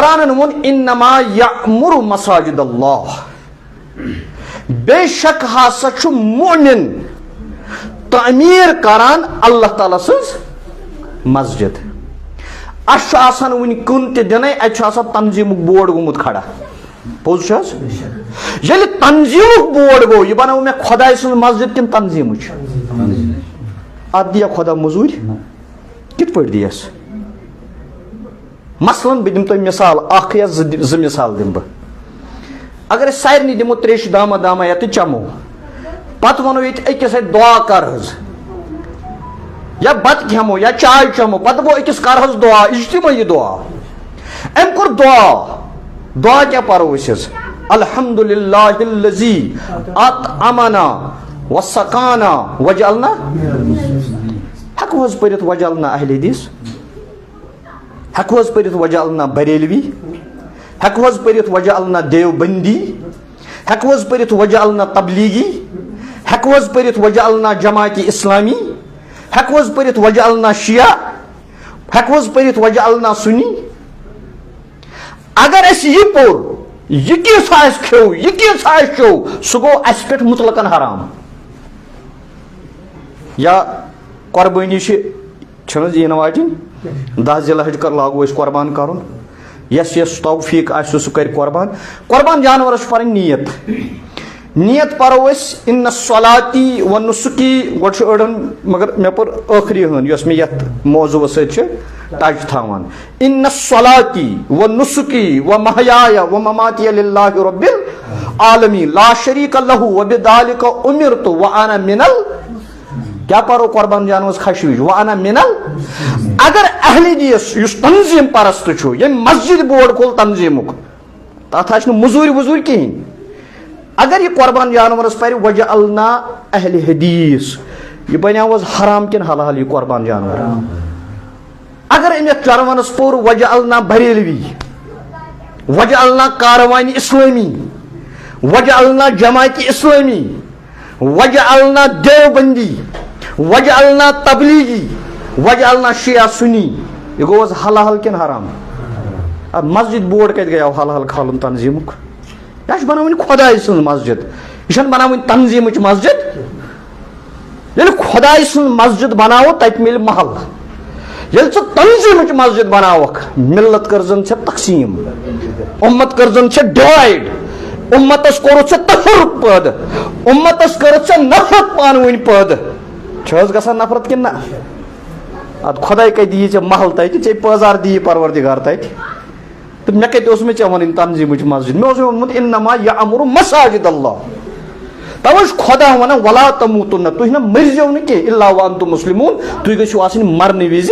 قرآن وون انما یأمر مساجد اللہ بے شک ہسا مومن تعمیر کران اللہ تعالیٰ سز مسجد اچھا آسان ون کن تہ دن اتھا تنظیم بورڈ گومت کھڑا پوز یل تنظیم بورڈ گو یہ بنو مے خدائے سن مسجد کن تنظیم ات دیا خدا مزور کت پہ دیس مثلاً بہ دم تہ مثال اخ یا زٕ مثال دم بہ اگر سارنی دمو تریش دامہ دامہ یا چمو پتہ ونو یہ اکس دعا کر حظ یا بت کھمو یا چائے چمو پتہ گو اکس کر حظ دعا اجتماعی دعا ام کور دعا کیا پرو اس الحمدللہ الذی اطعمنا وسقانا وجعلنا ہیکو حظ پرت وجعلنا اہل حدیث ہیکو حظ پرت وجعلنا بریلوی ہیکو حظ پرت وجعلنا دیوبندی ہیکو حظ پرت وجعلنا تبلیغی ہیکو حظ پرت وجعلنا جماعت اسلامی ہیکو حظ پرت وجعلنا شیعہ ہیکو حظ پرت وجعلنا سنی اگر اس یہ پور یہ کس آس کھو یہ کس آس چو سہ گو اس پہ مطلقاً حرام یا قربانی چھنہ یہ واجن 10 ذی الحج کر لاگو اس قربان کرن یس یس توفیق آسہ سہ کر قربان جانورس پر نیت پرو اس ان الصلاتی و نسکی گوڑ اڑن مگر مے پر آخری ہن یس میں یت موضوع ست ٹچ تھاوان ان الصلاتی و نسکی و محیای و مماتی للہ رب العالمین لا شریک لہ و بذلک امرت وانا من کیا پرو قربان جانور خشوش وانا من اگر اہل حدیث اس تنظیم پرست چھو یہ مسجد بورڈ کھول تنظیمک تتھ آس مزور کہین اگر یہ قربان جانورس پر وجعلنا اہل حدیث یہ بنیاوز حرام کن حلال یہ قربان جانور اگر امت چرونس پور وجعلنا بریلوی وجعلنا کاروانی اسلامی وجعلنا جماعت اسلامی وجعلنا دیوبندی وجعلنا تبلیغی وجعلنا شیعہ سنی یہ گوز حلال کن حرام اب مسجد بورڈ کت گیا حلال کھالن تنظیمک یہ بناون خدائے سن مسجد یہ بناون تنظیم مسجد یل خدائے سن مسجد بناو تت مل محل یل تنظیم مسجد بناوک ملت کرزن تقسیم امت کرزن ڈیوائڈ امتس کور تفرق پید امتس کر نفرت پانوین پید گھان نفرت کن نا اد خدائے کتہ دی محل تت ے پٲزار دی پروردگار تت تو مے کتہ اوس مے ون تنظیم مسجد مے وونمت انما یأمر مساجد اللہ توے خدا ونان ولا تموتن تھی نا مرزیو نا کی الا وانتم مسلمون تھی گژھو آسن مرنے وز